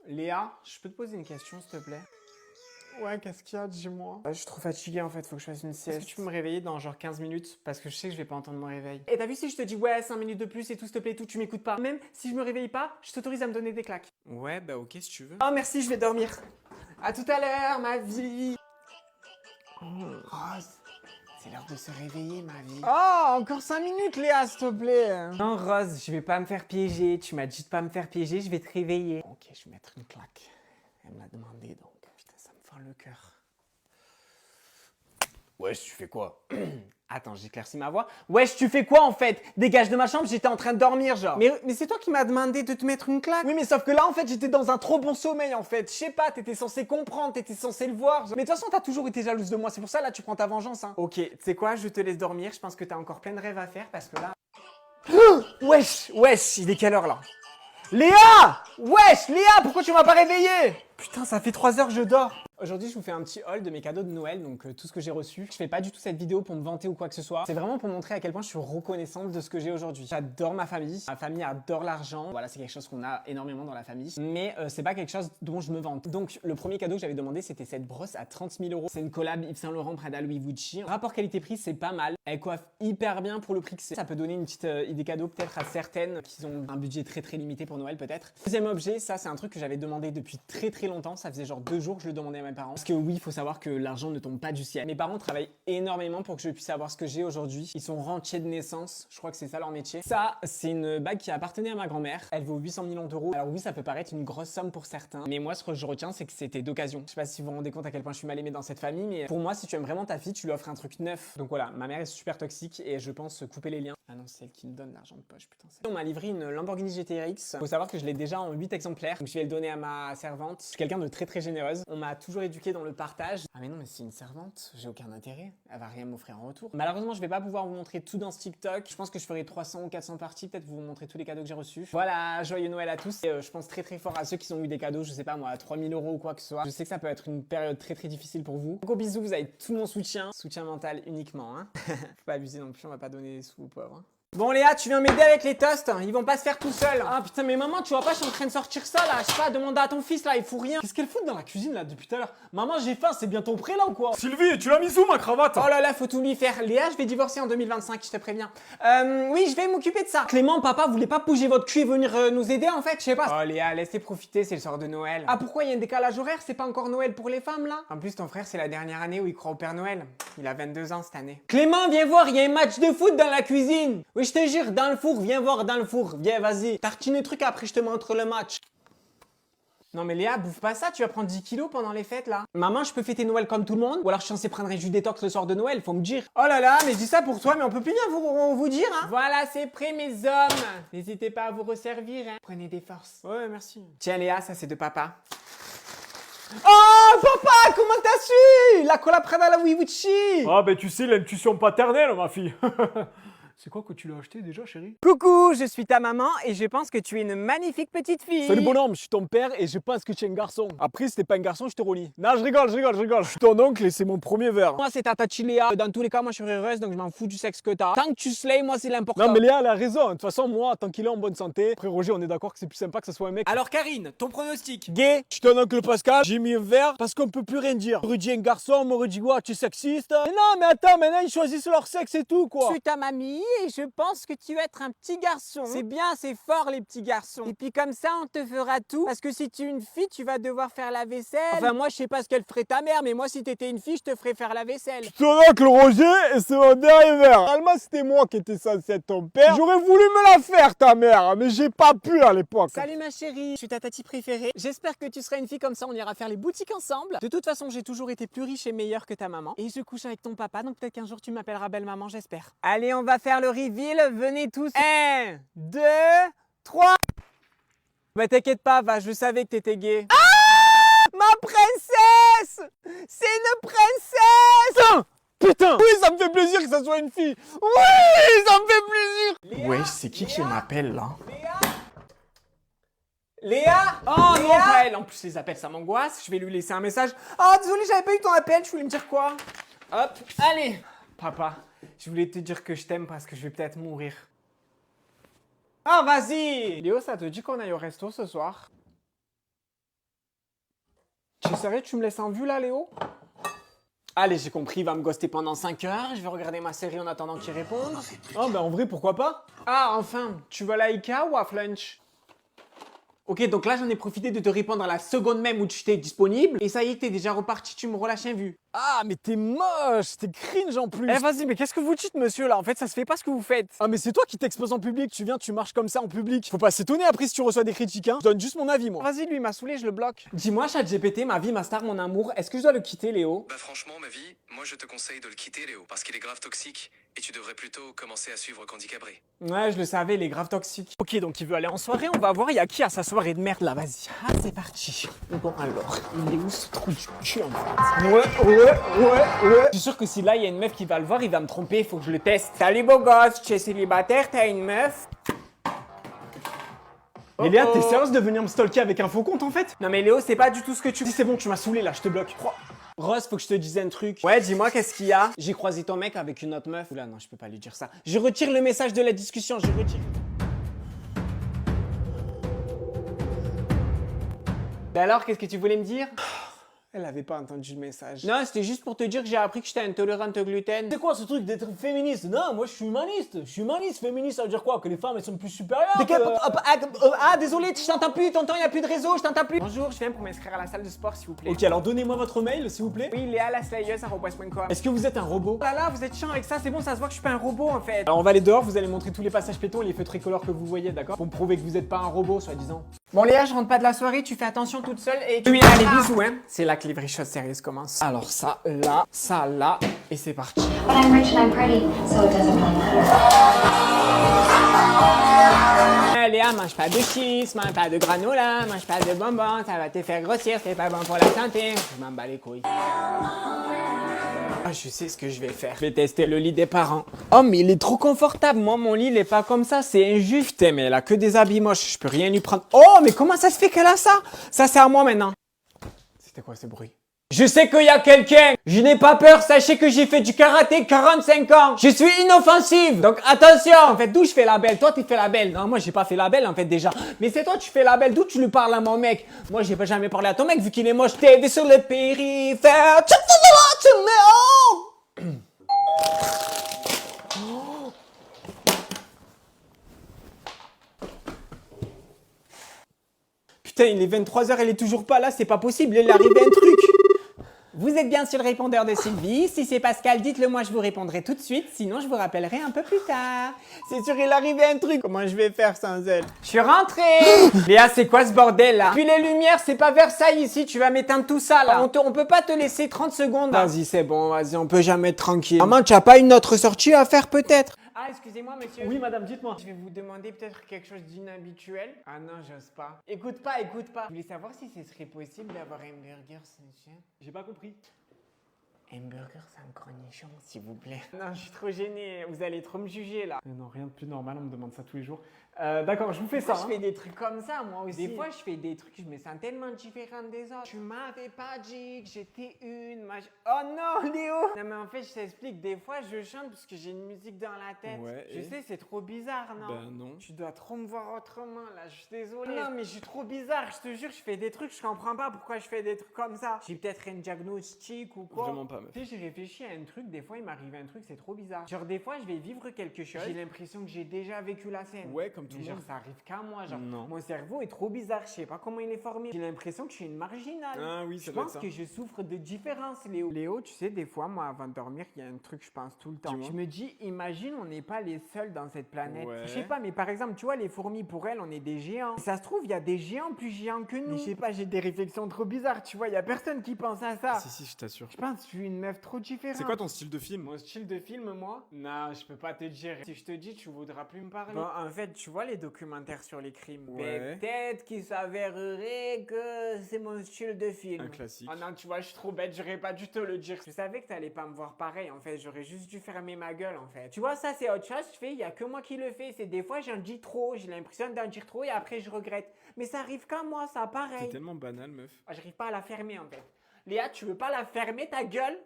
Léa, je peux te poser une question, s'il te plaît? Ouais, qu'est-ce qu'il y a? Dis-moi. Je suis trop fatiguée en fait, faut que je fasse une sieste. Est-ce que tu peux me réveiller dans genre 15 minutes? Parce que je sais que je vais pas entendre mon réveil. Et t'as vu si je te dis ouais, 5 minutes de plus et tout, s'il te plaît, tout, tu m'écoutes pas. Même si je me réveille pas, je t'autorise à me donner des claques. Ouais, bah ok si tu veux. Oh merci, je vais dormir. À tout à l'heure, ma vie. Oh, Rose, c'est l'heure de se réveiller, ma vie. Oh, encore 5 minutes, Léa, s'il te plaît. Non, Rose, je vais pas me faire piéger. Tu m'as dit de pas me faire piéger, je vais te réveiller. Ok, je vais mettre une claque. Elle me l'a demandé donc. Putain, ça me fend le cœur. Wesh, tu fais quoi? Attends, j'éclaircis ma voix. Wesh, tu fais quoi en fait? Dégage de ma chambre, j'étais en train de dormir, genre. Mais c'est toi qui m'as demandé de te mettre une claque. Oui, mais sauf que là, en fait, j'étais dans un trop bon sommeil, en fait. Je sais pas, t'étais censé comprendre, t'étais censé le voir. Mais de toute façon, t'as toujours été jalouse de moi. C'est pour ça, là, tu prends ta vengeance, hein. Ok, tu sais quoi? Je te laisse dormir. Je pense que t'as encore plein de rêves à faire parce que là. Wesh, il est quelle heure là? Léa! Wesh, Léa, pourquoi tu m'as pas réveillé? Putain, ça fait 3 heures que je dors. Aujourd'hui, je vous fais un petit haul de mes cadeaux de Noël, donc tout ce que j'ai reçu. Je fais pas du tout cette vidéo pour me vanter ou quoi que ce soit. C'est vraiment pour montrer à quel point je suis reconnaissante de ce que j'ai aujourd'hui. J'adore ma famille. Ma famille adore l'argent. Voilà, c'est quelque chose qu'on a énormément dans la famille. Mais c'est pas quelque chose dont je me vante. Donc, le premier cadeau que j'avais demandé, c'était cette brosse à 30 000 €. C'est une collab Yves Saint Laurent, Prada, Louis Vuitton. Rapport qualité-prix, c'est pas mal. Elle coiffe hyper bien pour le prix que c'est. Ça peut donner une petite idée cadeau peut-être à certaines qui ont un budget très limité pour Noël peut-être. Deuxième objet, ça c'est un truc que j'avais demandé depuis très longtemps. Ça faisait genre 2 jours que je le demandais à mes parents. Parce que oui, il faut savoir que l'argent ne tombe pas du ciel. Mes parents travaillent énormément pour que je puisse avoir ce que j'ai aujourd'hui. Ils sont rentiers de naissance. Je crois que c'est ça leur métier. Ça, c'est une bague qui appartenait à ma grand-mère. Elle vaut 800 millions d'euros. Alors oui, ça peut paraître une grosse somme pour certains. Mais moi, ce que je retiens, c'est que c'était d'occasion. Je sais pas si vous vous rendez compte à quel point je suis mal aimé dans cette famille. Mais pour moi, si tu aimes vraiment ta fille, tu lui offres un truc neuf. Donc voilà, ma mère est super toxique et je pense couper les liens. Ah non, c'est elle qui me donne l'argent de poche, putain. On m'a livré une Lamborghini GTR-X. Faut savoir que je l'ai déjà en 8 exemplaires. Donc je vais le donner à ma servante. Je suis quelqu'un de très généreuse. On m'a toujours éduqué dans le partage. Ah mais non, mais c'est une servante, j'ai aucun intérêt. Elle va rien m'offrir en retour. Malheureusement, je vais pas pouvoir vous montrer tout dans ce TikTok. Je pense que je ferai 300 ou 400 parties, peut-être vous montrer tous les cadeaux que j'ai reçus. Voilà, joyeux Noël à tous. Et je pense très fort à ceux qui ont eu des cadeaux, je sais pas moi, à 3000 € ou quoi que ce soit. Je sais que ça peut être une période très difficile pour vous. Gros bisous, vous avez tout mon soutien. Soutien mental uniquement, hein. Faut pas abuser non plus, on va pas donner des sous aux pauvres. Hein. Bon Léa, tu viens m'aider avec les toasts, ils vont pas se faire tout seuls. Ah putain mais maman, tu vois pas, je suis en train de sortir ça là, je sais pas, demande à ton fils là, il fout rien. Qu'est-ce qu'elle fout dans la cuisine là depuis tout à l'heure? Maman, j'ai faim, c'est bientôt prêt là ou quoi? Sylvie, tu l'as mis où ma cravate? Oh là là, faut tout lui faire. Léa, je vais divorcer en 2025, je te préviens. Oui, je vais m'occuper de ça. Clément, papa, vous voulez pas bouger votre cul et venir nous aider en fait? Je sais pas. Oh Léa, laissez profiter, c'est le soir de Noël. Ah pourquoi il y a un décalage horaire? C'est pas encore Noël pour les femmes là? En plus, ton frère, c'est la dernière année où il croit au Père Noël. Il a 22 ans cette année. Clément, viens voir, il y a un match de foot dans la cuisine. Oui, je te jure, dans le four, viens voir dans le four. Viens, vas-y. Tartine le truc, après je te montre le match. Non mais Léa, bouffe pas ça, tu vas prendre 10 kilos pendant les fêtes là. Maman, je peux fêter Noël comme tout le monde? Ou alors je suis censé prendre un jus détox le soir de Noël, faut me dire. Oh là là, mais je dis ça pour toi, mais on peut plus bien vous dire hein. Voilà, c'est prêt mes hommes. N'hésitez pas à vous resservir hein. Prenez des forces. Ouais, merci. Tiens Léa, ça c'est de papa. Oh papa, comment t'as su? La cola Prada la Louis Vuitton. Ah ben tu sais, l'intuition paternelle ma fille. C'est quoi que tu l'as acheté déjà chérie? Coucou, je suis ta maman et je pense que tu es une magnifique petite fille. Salut bonhomme, je suis ton père et je pense que tu es un garçon. Après, si t'es pas un garçon, je te relie. Non, je rigole. Je suis ton oncle et c'est mon premier verre. Moi, c'est ta Léa. Dans tous les cas, moi, je suis heureuse, donc je m'en fous du sexe que t'as. Tant que tu slay, moi, c'est l'important. Non, mais Léa, elle a raison. De toute façon, moi, tant qu'il est en bonne santé, après Roger, on est d'accord que c'est plus sympa que ce soit un mec. Alors, Karine, ton pronostic? Gay, je suis ton oncle Pascal, j'ai mis un verre parce qu'on peut plus rien dire. On m'aurait dit un garçon, on m'aurait dit quoi, tu es sexiste. Mais non, mais attends, maintenant ils choisissent leur sexe et tout, quoi. Je suis ta mamie et je pense que tu vas être un petit garçon. C'est bien, c'est fort les petits garçons. Et puis comme ça, on te fera tout. Parce que si tu es une fille, tu vas devoir faire la vaisselle. Enfin, moi, je sais pas ce qu'elle ferait ta mère, mais moi, si t'étais une fille, je te ferais faire la vaisselle. Ton oncle Roger et c'est mon dernier verre. Normalement, c'était moi qui étais censé être ton père. J'aurais voulu me la faire, ta mère, mais j'ai pas pu à l'époque. Salut ma chérie, je suis ta tati préférée. J'espère que tu seras une fille comme ça, on ira faire les boutiques ensemble. De toute façon, j'ai toujours été plus riche et meilleure que ta maman. Et je couche avec ton papa, donc peut-être qu'un jour tu m'appelleras belle maman, j'espère. Allez, on va faire le reveal, venez tous. 1, 2, 3. Bah t'inquiète pas, va, je savais que t'étais gay. Ah, ma princesse! C'est une princesse! Putain! Oui, ça me fait plaisir que ça soit une fille! Oui, ça me fait plaisir! Ouais, c'est qui m'appelle là? Léa! Oh non, pas elle! En plus, les appels, ça m'angoisse. Je vais lui laisser un message. Oh, désolé, j'avais pas eu ton appel. Tu voulais me dire quoi? Hop, allez! Papa, je voulais te dire que je t'aime parce que je vais peut-être mourir. Ah, vas-y! Léo, ça te dit qu'on aille au resto ce soir? Tu es sérieux, tu me laisses en vue là, Léo? Allez, j'ai compris, il va me ghoster pendant 5 heures, je vais regarder ma série en attendant qu'il réponde. Oh, ben en vrai, pourquoi pas? Ah, enfin, tu vas à l'IKEA ou à Flunch? Ok, donc là, j'en ai profité de te répondre à la seconde même où tu étais disponible. Et ça y est, t'es déjà reparti, tu me relâches un vu. Ah, mais t'es moche, t'es cringe en plus. Eh, vas-y, mais qu'est-ce que vous dites, monsieur, là? En fait, ça se fait pas ce que vous faites. Ah, mais c'est toi qui t'exposes en public, tu viens, tu marches comme ça en public. Faut pas s'étonner après si tu reçois des critiques, hein. Je donne juste mon avis, moi. Vas-y, lui, il m'a saoulé, je le bloque. Dis-moi, ChatGPT, ma vie, ma star, mon amour, est-ce que je dois le quitter, Léo? Bah franchement, ma vie, moi je te conseille de le quitter, Léo, parce qu'il est grave toxique et tu devrais plutôt commencer à suivre Candy Cabré. Ouais, je le savais, il est grave toxique. Ok, donc il veut aller en soirée, on va voir, il y a qui à sa soirée de merde là, vas-y. Ah, c'est parti. Bon, alors, il est où ce trou du cul, en fait? Ouais. Je suis sûr que si là, il y a une meuf qui va le voir, il va me tromper, il faut que je le teste. Salut, beau gosse, tu es célibataire, t'as une meuf? Mais Léa, t'es sérieuse de venir me stalker avec un faux compte en fait? Non mais Léo, c'est pas du tout ce que tu dis. C'est bon, tu m'as saoulé là, je te bloque. Rose, faut que je te dise un truc. Ouais, dis-moi, qu'est-ce qu'il y a? J'ai croisé ton mec avec une autre meuf. Oula, non, je peux pas lui dire ça. Je retire le message de la discussion, je retire. Ben alors, qu'est-ce que tu voulais me dire? Elle avait pas entendu le message. Non, c'était juste pour te dire que j'ai appris que j'étais intolérante au gluten. C'est quoi ce truc d'être féministe? Non, moi je suis humaniste. Je suis humaniste, féministe, ça veut dire quoi? Que les femmes elles sont plus supérieures? Ah, désolé, je t'entends plus, tonton, y a plus de réseau, je t'entends plus. Bonjour, je viens pour m'inscrire à la salle de sport, s'il vous plaît. Ok, alors donnez-moi votre mail, s'il vous plaît. Oui, léa.laslayeuse@com. Est-ce que vous êtes un robot? Oh là là, vous êtes chiant avec ça, c'est bon, ça se voit que je suis pas un robot en fait. Alors on va aller dehors, vous allez montrer tous les passages piétons et les feux tricolores que vous voyez, d'accord? Pour me prouver que vous êtes pas un robot, soi-disant. Bon Léa, je rentre pas de la soirée, tu fais attention toute seule et tu... Oui, allez, bisous, hein. C'est là que les vraies choses sérieuses commencent. Alors ça, là, et c'est parti. But I'm rich and I'm pretty, so it doesn't really matter. Léa, mange pas de chips, mange pas de granola, mange pas de bonbons, ça va te faire grossir, c'est pas bon pour la santé. Je m'en bats les couilles. Ah, je sais ce que je vais faire. Je vais tester le lit des parents. Oh, mais il est trop confortable. Moi, mon lit, il est pas comme ça. C'est injuste. Putain, mais elle a que des habits moches. Je peux rien lui prendre. Oh, mais comment ça se fait qu'elle a ça? Ça, c'est à moi maintenant. C'était quoi ce bruit? Je sais qu'il y a quelqu'un. Je n'ai pas peur. Sachez que j'ai fait du karaté 45 ans. Je suis inoffensive. Donc attention. En fait, d'où je fais la belle? Toi, tu fais la belle. Non, moi, j'ai pas fait la belle en fait déjà. Mais c'est toi, tu fais la belle. D'où tu lui parles à mon mec? Moi, j'ai pas jamais parlé à ton mec vu qu'il est moche. T'es sur le périphérie. Putain, il est 23h, elle est toujours pas là, c'est pas possible, il est arrivé un truc. Vous êtes bien sur le répondeur de Sylvie. Si c'est Pascal, dites-le moi, je vous répondrai tout de suite. Sinon, je vous rappellerai un peu plus tard. C'est sûr, il est arrivé un truc. Comment je vais faire sans elle? Je suis rentrée. Léa, c'est quoi ce bordel là? Puis les lumières, c'est pas Versailles ici. Tu vas m'éteindre tout ça là. On peut pas te laisser 30 secondes. Vas-y, c'est bon, vas-y, on peut jamais être tranquille. Maman, tu as pas une autre sortie à faire peut-être? Ah, excusez-moi, monsieur. Oui, madame, dites-moi. Je vais vous demander peut-être quelque chose d'inhabituel. Ah non, j'ose pas. Écoute pas. Je voulais savoir si ce serait possible d'avoir un burger sans chien. J'ai pas compris. Un burger sans cornichon, s'il vous plaît. Non, je suis trop gêné. Vous allez trop me juger là. Non, rien de plus normal, on me demande ça tous les jours. D'accord, je vous fais ça. Je fais des trucs comme ça, moi aussi. Des fois, je fais des trucs, je me sens tellement différente des autres. Tu m'avais pas dit que j'étais une. Oh non, Léo! Non, mais en fait, je t'explique. Des fois, je chante parce que j'ai une musique dans la tête. Ouais, je sais, c'est trop bizarre, non? Ben non. Tu dois trop me voir autrement, là. Je suis désolée. Non, mais je suis trop bizarre. Je te jure, je fais des trucs, je comprends pas pourquoi je fais des trucs comme ça. J'ai peut-être un diagnostic ou quoi. Vraiment pas, meuf. Tu sais, j'ai réfléchi à un truc. Des fois, il m'arrive un truc, c'est trop bizarre. Genre, des fois, je vais vivre quelque chose. J'ai l'impression que j'ai déjà vécu la scène. Ouais, comme tout Mais le genre, monde. ça arrive qu'à moi, genre. Non. Mon cerveau est trop bizarre, je sais pas comment il est formé. J'ai l'impression que je suis une marginale. Ah oui, ça Je doit être pense ça. que je souffre de différence, Léo. Léo, tu sais, des fois, moi, avant de dormir, il y a un truc, je pense tout le temps. Dis-moi. Je me dis, imagine, on n'est pas les seuls dans cette planète. Ouais. Je sais pas, mais par exemple, tu vois, les fourmis, pour elles, on est des géants. Ça se trouve, il y a des géants plus géants que nous. Mais je sais pas, j'ai des réflexions trop bizarres, tu vois, il y a personne qui pense à ça. Si, je t'assure. Je pense que je suis une meuf trop différente. C'est quoi ton style de film? Mon style de film, moi? Non, je peux pas te dire. Si je te dis, tu voudras plus me parler. Bon, en fait, tu vois les documentaires sur les crimes. Ouais. Peut-être qu'il s'avérerait que c'est mon style de film. Un classique. Oh non, tu vois, je suis trop bête, j'aurais pas dû te le dire. Je savais que t'allais pas me voir pareil, en fait. J'aurais juste dû fermer ma gueule, en fait. Tu vois, ça, c'est autre chose. Je fais, il y a que moi qui le fais. C'est des fois, j'en dis trop. J'ai l'impression d'en dire trop et après, je regrette. Mais ça arrive qu'à moi, ça, pareil. C'est tellement banal, meuf. Ah, j'arrive pas à la fermer, en fait. Léa, tu veux pas la fermer, ta gueule?